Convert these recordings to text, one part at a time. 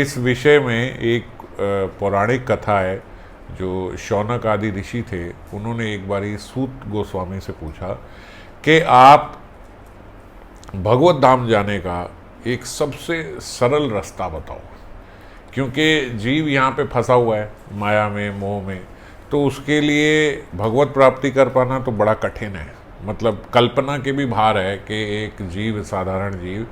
इस विषय में एक पौराणिक कथा है। जो शौनक आदि ऋषि थे, उन्होंने एक बारी सूत गोस्वामी से पूछा कि आप भगवत धाम जाने का एक सबसे सरल रास्ता बताओ, क्योंकि जीव यहाँ पे फंसा हुआ है माया में, मोह में। तो उसके लिए भगवत प्राप्ति कर पाना तो बड़ा कठिन है, मतलब कल्पना के भी भार है कि एक जीव, साधारण जीव,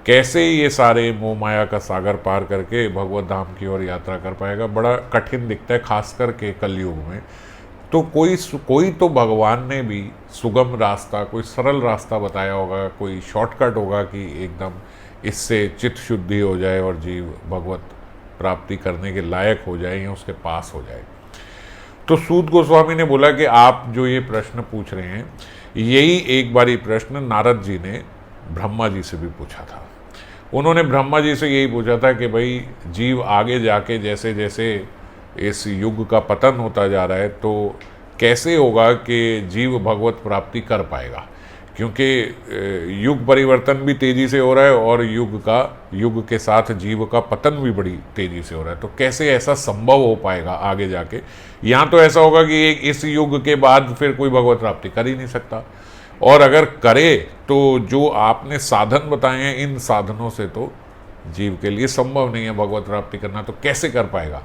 कैसे ये सारे मोह माया का सागर पार करके भगवत धाम की ओर यात्रा कर पाएगा। बड़ा कठिन दिखता है, खास करके कलयुग में। तो कोई तो भगवान ने भी सुगम रास्ता, कोई सरल रास्ता बताया होगा, कोई शॉर्टकट होगा कि एकदम इससे चित्त शुद्धि हो जाए और जीव भगवत प्राप्ति करने के लायक हो जाए या उसके पास हो जाए। तो सूत गोस्वामी ने बोला कि आप जो ये प्रश्न पूछ रहे हैं, यही एक बारी प्रश्न नारद जी ने ब्रह्मा जी से भी पूछा था। उन्होंने ब्रह्मा जी से यही पूछा था कि भाई, जीव आगे जाके जैसे जैसे इस युग का पतन होता जा रहा है, तो कैसे होगा कि जीव भगवत प्राप्ति कर पाएगा, क्योंकि युग परिवर्तन भी तेज़ी से हो रहा है और युग के साथ जीव का पतन भी बड़ी तेज़ी से हो रहा है। तो कैसे ऐसा संभव हो पाएगा आगे जाके? यहाँ तो ऐसा होगा कि इस युग के बाद फिर कोई भगवत प्राप्ति कर ही नहीं सकता, और अगर करे तो जो आपने साधन बताए हैं, इन साधनों से तो जीव के लिए संभव नहीं है भगवत प्राप्ति करना, तो कैसे कर पाएगा?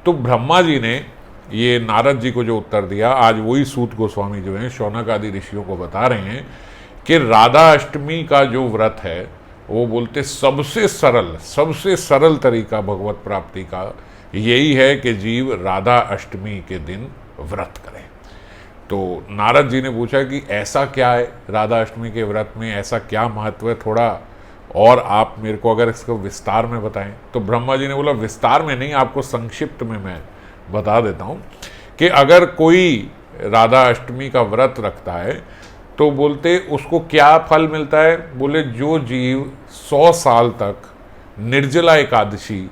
तो ब्रह्मा जी ने ये नारद जी को जो उत्तर दिया, आज वही सूत गोस्वामी जो हैं शौनक आदि ऋषियों को बता रहे हैं कि राधा अष्टमी का जो व्रत है, वो बोलते सबसे सरल तरीका भगवत प्राप्ति का यही है कि जीव राधा अष्टमी के दिन व्रत करे। तो नारद जी ने पूछा कि ऐसा क्या है राधा अष्टमी के व्रत में, ऐसा क्या महत्व है, थोड़ा और आप मेरे को अगर इसको विस्तार में बताएं। तो ब्रह्मा जी ने बोला, विस्तार में नहीं, आपको संक्षिप्त में मैं बता देता हूं कि अगर कोई राधा अष्टमी का व्रत रखता है तो बोलते उसको क्या फल मिलता है। बोले, जो जीव 100 साल तक निर्जला एकादशी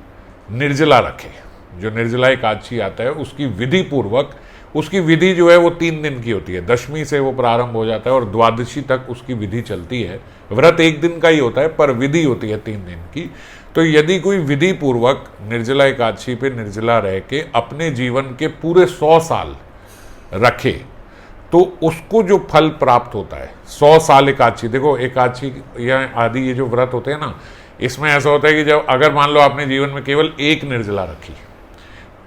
निर्जला रखे, जो निर्जला एकादशी आता है उसकी विधि पूर्वक, उसकी विधि जो है वो 3 दिन की होती है, दशमी से वो प्रारंभ हो जाता है और द्वादशी तक उसकी विधि चलती है। व्रत 1 दिन का ही होता है पर विधि होती है 3 दिन की। तो यदि कोई विधि पूर्वक निर्जला एकादशी पे निर्जला रह के अपने जीवन के पूरे 100 साल रखे, तो उसको जो फल प्राप्त होता है 100 साल एकादशी, देखो एकादशी या आदि ये जो व्रत होते हैं ना, इसमें ऐसा होता है कि जब अगर मान लो आपने जीवन में केवल एक निर्जला रखी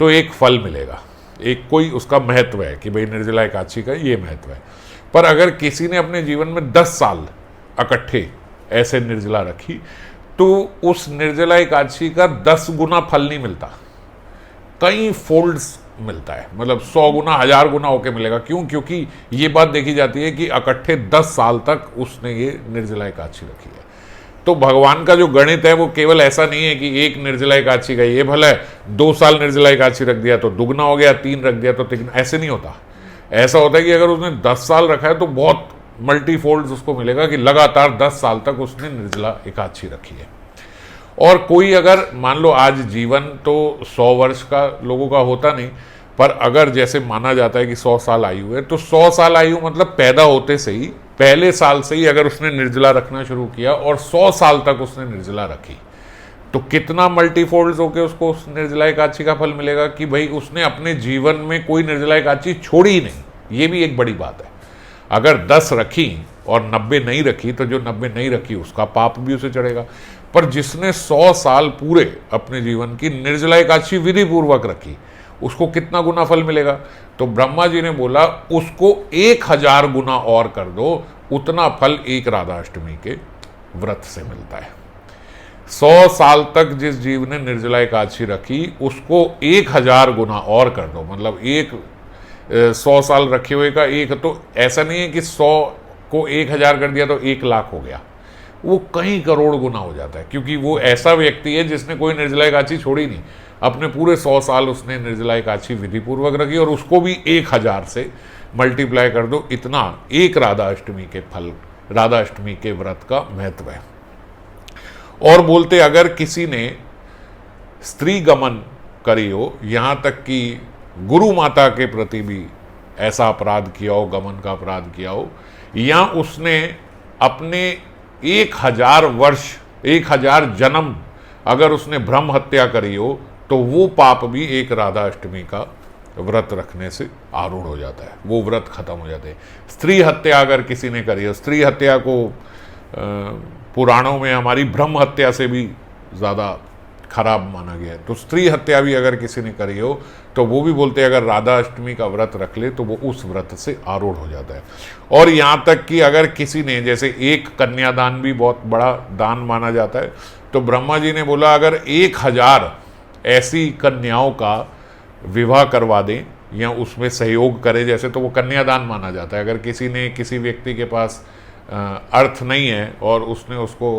तो एक फल मिलेगा, एक कोई उसका महत्व है कि भाई निर्जला एकादशी का ये महत्व है। पर अगर किसी ने अपने जीवन में 10 साल इकट्ठे ऐसे निर्जला रखी तो उस निर्जला एकादशी का 10 गुना फल नहीं मिलता, कई फोल्ड्स मिलता है, मतलब 100 गुना 1000 गुना होके मिलेगा। क्यों? क्योंकि ये बात देखी जाती है कि इकट्ठे 10 साल तक उसने ये निर्जला एकादशी रखी है। तो भगवान का जो गणित है वो केवल ऐसा नहीं है कि एक निर्जला एकादशी का ये भला है, 2 साल निर्जला एकादशी रख दिया तो दुगना हो गया, 3 रख दिया तो तिगना, ऐसे नहीं होता। ऐसा होता है कि अगर उसने 10 साल रखा है तो बहुत मल्टीफोल्ड उसको मिलेगा कि लगातार 10 साल तक उसने निर्जला एकादशी रखी है। और कोई अगर मान लो आज जीवन तो 100 वर्ष का लोगों का होता नहीं, पर अगर जैसे माना जाता है कि 100 साल आयु है, तो 100 साल आयु मतलब पैदा होते से ही, पहले साल से ही अगर उसने निर्जला रखना शुरू किया और 100 साल तक उसने निर्जला रखी, तो कितना मल्टीफोल्ड होकर उसको उस निर्जला एकादशी का फल मिलेगा कि भाई उसने अपने जीवन में कोई निर्जला एकादशी छोड़ी ही नहीं। ये भी एक बड़ी बात है। अगर 10 रखी और 90 नहीं रखी तो जो 90 नहीं रखी उसका पाप भी उसे चढ़ेगा। पर जिसने 100 साल पूरे अपने जीवन की निर्जला एकादशी विधि पूर्वक रखी, उसको कितना गुना फल मिलेगा? तो ब्रह्मा जी ने बोला, उसको 1000 गुना और कर दो, उतना फल एक राधा अष्टमी के व्रत से मिलता है। 100 साल तक जिस जीव ने निर्जला एकादशी रखी उसको 1000 गुना और कर दो, मतलब 100 साल रखे हुए का एक, तो ऐसा नहीं है कि 100 को 1000 कर दिया तो 1 लाख हो गया, वो कई करोड़ गुना हो जाता है, क्योंकि वो ऐसा व्यक्ति है जिसने कोई निर्जला एकादशी छोड़ी नहीं, अपने पूरे 100 साल उसने निर्जला एकादशी विधि पूर्वक रखी और उसको भी 1000 से मल्टीप्लाई कर दो, इतना एक राधा अष्टमी के फल, राधा अष्टमी के व्रत का महत्व है। और बोलते अगर किसी ने स्त्री गमन करी हो, यहाँ तक कि गुरु माता के प्रति भी ऐसा अपराध किया हो, गमन का अपराध किया हो, या उसने अपने 1000 वर्ष 1000 जन्म अगर उसने भ्रम हत्या करी हो तो वो पाप भी एक राधा अष्टमी का व्रत रखने से आरूढ़ हो जाता है, वो व्रत खत्म हो जाते हैं। स्त्री हत्या अगर किसी ने करी हो, स्त्री हत्या को पुराणों में हमारी ब्रह्म हत्या से भी ज़्यादा खराब माना गया है, तो स्त्री हत्या भी अगर किसी ने करी हो तो वो भी बोलते हैं अगर राधा अष्टमी का व्रत रख ले तो वो उस व्रत से आरूढ़ हो जाता है। और यहाँ तक कि अगर किसी ने, जैसे एक कन्यादान भी बहुत बड़ा दान माना जाता है, तो ब्रह्मा जी ने बोला अगर 1000 ऐसी कन्याओं का विवाह करवा दें या उसमें सहयोग करे जैसे, तो वो कन्यादान माना जाता है। अगर किसी ने, किसी व्यक्ति के पास अर्थ नहीं है और उसने उसको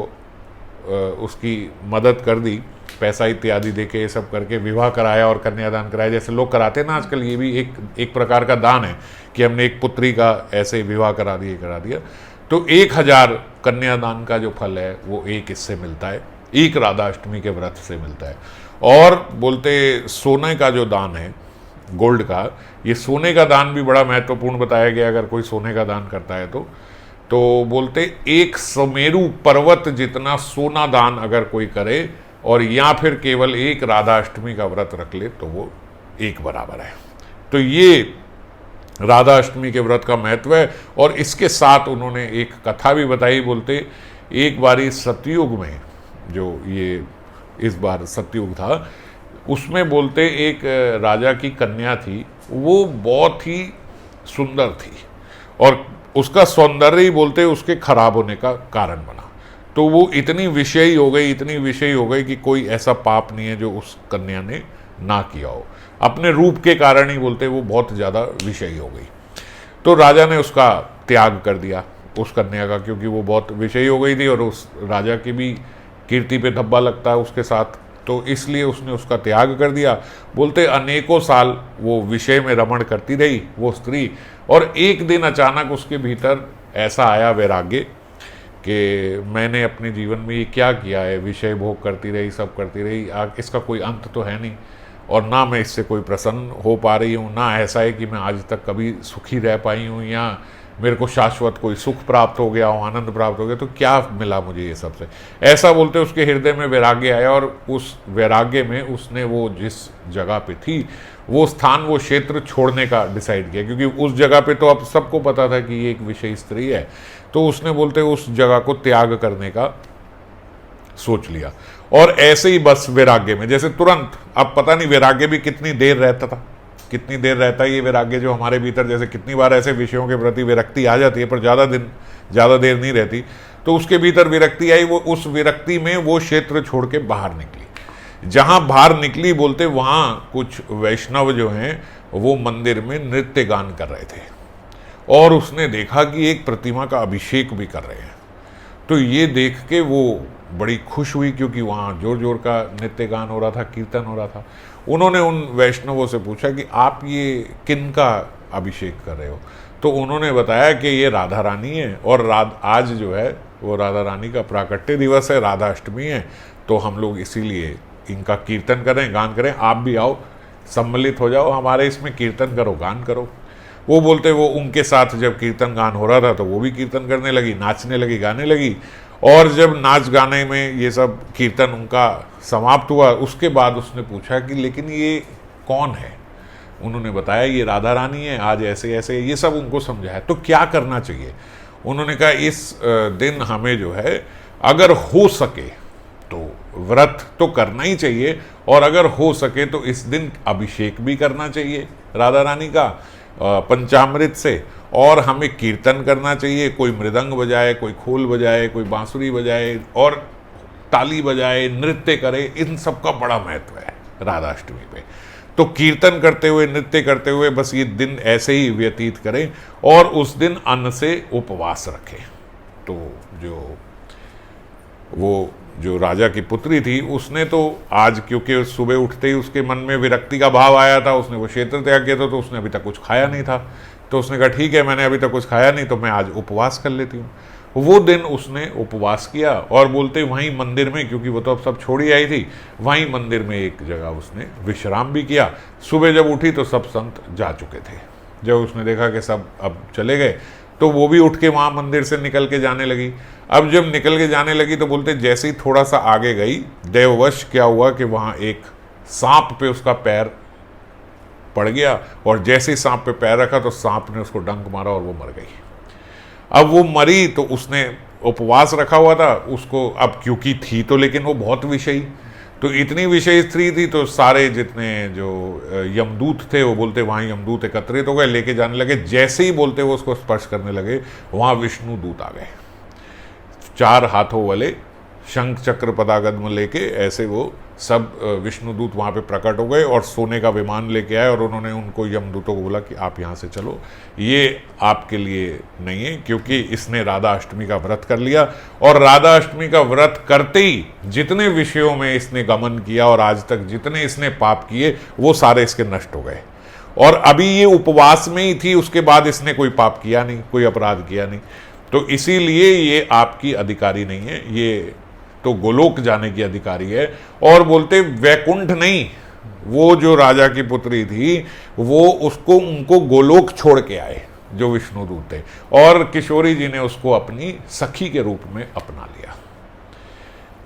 उसकी मदद कर दी, पैसा इत्यादि देके ये सब करके विवाह कराया और कन्यादान कराया, जैसे लोग कराते हैं ना आजकल, ये भी एक प्रकार का दान है कि हमने एक पुत्री का ऐसे विवाह करा दिया, तो 1000 कन्यादान का जो फल है वो एक इससे मिलता है, एक राधा अष्टमी के व्रत से मिलता है। और बोलते सोने का जो दान है, गोल्ड का, ये सोने का दान भी बड़ा महत्वपूर्ण बताया गया। अगर कोई सोने का दान करता है तो बोलते एक सुमेरु पर्वत जितना सोना दान अगर कोई करे और या फिर केवल एक राधा अष्टमी का व्रत रख ले तो वो एक बराबर है। तो ये राधा अष्टमी के व्रत का महत्व है। और इसके साथ उन्होंने एक कथा भी बताई। बोलते एक बारी सतयुग में, जो ये इस बार सतयुग था, उसमें बोलते एक राजा की कन्या थी, वो बहुत ही सुंदर थी और उसका सौंदर्य ही बोलते उसके खराब होने का कारण बना। तो वो इतनी विषयी हो गई कि कोई ऐसा पाप नहीं है जो उस कन्या ने ना किया हो। अपने रूप के कारण ही बोलते वो बहुत ज़्यादा विषयी हो गई। तो राजा ने उसका त्याग कर दिया उस कन्या का, क्योंकि वो बहुत विषयी हो गई थी और उस राजा की भी कीर्ति पे धब्बा लगता है उसके साथ, तो इसलिए उसने उसका त्याग कर दिया। बोलते अनेकों साल वो विषय में रमण करती रही वो स्त्री, और एक दिन अचानक उसके भीतर ऐसा आया वैराग्य कि मैंने अपने जीवन में ये क्या किया है, विषय भोग करती रही, सब करती रही, इसका कोई अंत तो है नहीं, और ना मैं इससे कोई प्रसन्न हो पा रही हूँ, ना ऐसा है कि मैं आज तक कभी सुखी रह पाई हूँ या मेरे को शाश्वत कोई सुख प्राप्त हो गया हो, आनंद प्राप्त हो गया, तो क्या मिला मुझे ये सबसे, ऐसा बोलते उसके हृदय में वैराग्य आया। और उस वैराग्य में उसने वो जिस जगह पे थी वो स्थान, वो क्षेत्र छोड़ने का डिसाइड किया, क्योंकि उस जगह पे तो अब सबको पता था कि ये एक विषयी स्त्री है, तो उसने बोलते उस जगह को त्याग करने का सोच लिया। और ऐसे ही बस वैराग्य में, जैसे तुरंत, अब पता नहीं वैराग्य भी कितनी देर रहता है ये वैराग्य जो हमारे भीतर, जैसे कितनी बार ऐसे विषयों के प्रति विरक्ति आ जाती है पर ज़्यादा देर नहीं रहती, तो उसके भीतर विरक्ति आई, वो उस विरक्ति में वो क्षेत्र छोड़ के बाहर निकली। जहाँ बाहर निकली बोलते वहाँ कुछ वैष्णव जो हैं वो मंदिर में नृत्य गान कर रहे थे और उसने देखा कि एक प्रतिमा का अभिषेक भी कर रहे हैं। तो ये देख के वो बड़ी खुश हुई, क्योंकि वहाँ जोर जोर का नृत्य गान हो रहा था, कीर्तन हो रहा था। उन्होंने उन वैष्णवों से पूछा कि आप ये किन का अभिषेक कर रहे हो? तो उन्होंने बताया कि ये राधा रानी है और आज जो है वो राधा रानी का प्राकट्य दिवस है, राधा अष्टमी है, तो हम लोग इसीलिए इनका कीर्तन करें, गान करें, आप भी आओ, सम्मिलित हो जाओ, हमारे इसमें कीर्तन करो, गान करो। वो बोलते वो उनके साथ जब कीर्तन गान हो रहा था तो वो भी कीर्तन करने लगी, नाचने लगी, गाने लगी। और जब नाच गाने में ये सब कीर्तन उनका समाप्त हुआ, उसके बाद उसने पूछा कि लेकिन ये कौन है? उन्होंने बताया ये राधा रानी है, आज ऐसे ऐसे, ये सब उनको समझाया। तो क्या करना चाहिए? उन्होंने कहा इस दिन हमें जो है अगर हो सके तो व्रत तो करना ही चाहिए, और अगर हो सके तो इस दिन अभिषेक भी करना चाहिए राधा रानी का पंचामृत से, और हमें कीर्तन करना चाहिए, कोई मृदंग बजाए, कोई खोल बजाए, कोई बांसुरी बजाए और ताली बजाए, नृत्य करे, इन सब का बड़ा महत्व है राधाष्टमी पे। तो कीर्तन करते हुए, नृत्य करते हुए बस ये दिन ऐसे ही व्यतीत करें और उस दिन अन्न से उपवास रखें। तो जो राजा की पुत्री थी उसने तो आज, क्योंकि सुबह उठते ही उसके मन में विरक्ति का भाव आया था, उसने वो क्षेत्र त्याग किया था, तो उसने अभी तक कुछ खाया नहीं था। तो उसने कहा ठीक है, मैंने अभी तक कुछ खाया नहीं तो मैं आज उपवास कर लेती हूँ। वो दिन उसने उपवास किया और बोलते वहीं मंदिर में, क्योंकि वो तो अब सब छोड़ी आई थी, वहीं मंदिर में एक जगह उसने विश्राम भी किया। सुबह जब उठी तो सब संत जा चुके थे। जब उसने देखा कि सब अब चले गए तो वो भी उठ के वहाँ मंदिर से निकल के जाने लगी। अब जब निकल के जाने लगी तो बोलते जैसे ही थोड़ा सा आगे गई, देववश क्या हुआ कि वहाँ एक सांप पे उसका पैर पड़ गया, और जैसे ही सांप पे पैर रखा तो सांप ने उसको डंक मारा और वो मर गई। अब वो मरी तो उसने उपवास रखा हुआ था उसको, अब क्योंकि थी तो लेकिन वो बहुत विषयी, तो इतनी विषयी स्त्री थी तो सारे जितने जो यमदूत थे वो बोलते वहाँ यमदूत एकत्रित हो गए, लेके जाने लगे। जैसे ही बोलते वो उसको स्पर्श करने लगे, वहाँ विष्णु दूत आ गए, 4 हाथों वाले शंख चक्र पदागद्म लेके, ऐसे वो सब विष्णुदूत वहाँ पे प्रकट हो गए और सोने का विमान लेके आए, और उन्होंने उनको यमदूतों को बोला कि आप यहाँ से चलो, ये आपके लिए नहीं है, क्योंकि इसने राधा अष्टमी का व्रत कर लिया, और राधा अष्टमी का व्रत करते ही जितने विषयों में इसने गमन किया और आज तक जितने इसने पाप किए वो सारे इसके नष्ट हो गए। और अभी ये उपवास में ही थी, उसके बाद इसने कोई पाप किया नहीं, कोई अपराध किया नहीं, तो इसीलिए ये आपकी अधिकारी नहीं है, ये तो गोलोक जाने की अधिकारी है। और बोलते वैकुंठ नहीं, वो जो राजा की पुत्री थी वो उसको उनको गोलोक छोड़ के आए जो विष्णुदूत थे, और किशोरी जी ने उसको अपनी सखी के रूप में अपना लिया,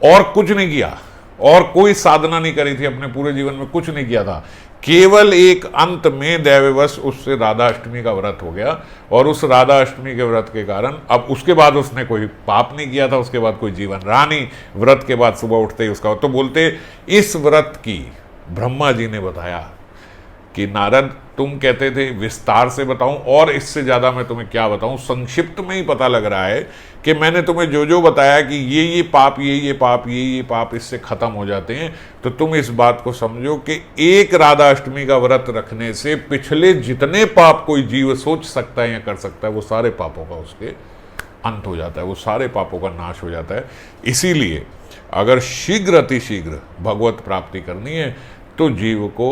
और कुछ नहीं किया, और कोई साधना नहीं करी थी, अपने पूरे जीवन में कुछ नहीं किया था, केवल एक अंत में दैववश उससे राधा अष्टमी का व्रत हो गया, और उस राधा अष्टमी के व्रत के कारण अब उसके बाद उसने कोई पाप नहीं किया था, उसके बाद कोई जीवन रहा नहीं, व्रत के बाद सुबह उठते ही उसका। तो बोलते इस व्रत की ब्रह्मा जी ने बताया कि नारद तुम कहते थे विस्तार से बताऊं, और इससे ज़्यादा मैं तुम्हें क्या बताऊं, संक्षिप्त में ही पता लग रहा है कि मैंने तुम्हें जो जो बताया कि ये पाप, ये पाप, ये पाप इससे ख़त्म हो जाते हैं, तो तुम इस बात को समझो कि एक राधा अष्टमी का व्रत रखने से पिछले जितने पाप कोई जीव सोच सकता है या कर सकता है वो सारे पापों का उसके अंत हो जाता है, वो सारे पापों का नाश हो जाता है। इसीलिए अगर शीघ्र अतिशीघ्र भगवत प्राप्ति करनी है तो जीव को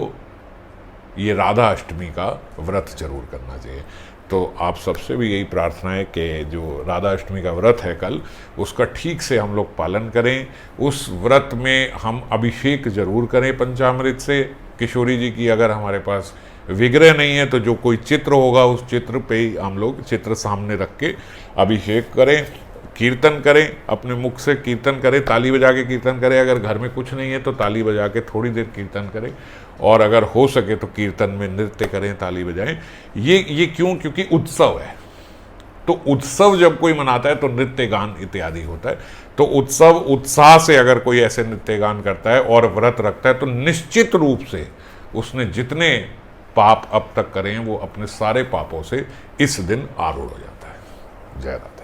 ये राधा अष्टमी का व्रत जरूर करना चाहिए। तो आप सबसे भी यही प्रार्थना है कि जो राधा अष्टमी का व्रत है कल, उसका ठीक से हम लोग पालन करें। उस व्रत में हम अभिषेक जरूर करें पंचामृत से। किशोरी जी की अगर हमारे पास विग्रह नहीं है तो जो कोई चित्र होगा उस चित्र पे ही हम लोग चित्र सामने रख के अभिषेक करें, कीर्तन करें, अपने मुख से कीर्तन करें, ताली बजा के कीर्तन करें। अगर घर में कुछ नहीं है तो ताली बजा के थोड़ी देर कीर्तन करें, और अगर हो सके तो कीर्तन में नृत्य करें, ताली बजाएं। ये क्यों? क्योंकि उत्सव है, तो उत्सव जब कोई मनाता है तो नृत्य गान इत्यादि होता है। तो उत्सव उत्साह से अगर कोई ऐसे नृत्य गान करता है और व्रत रखता है तो निश्चित रूप से उसने जितने पाप अब तक करे हैं वो अपने सारे पापों से इस दिन आरूढ़ हो जाता है। जय राम।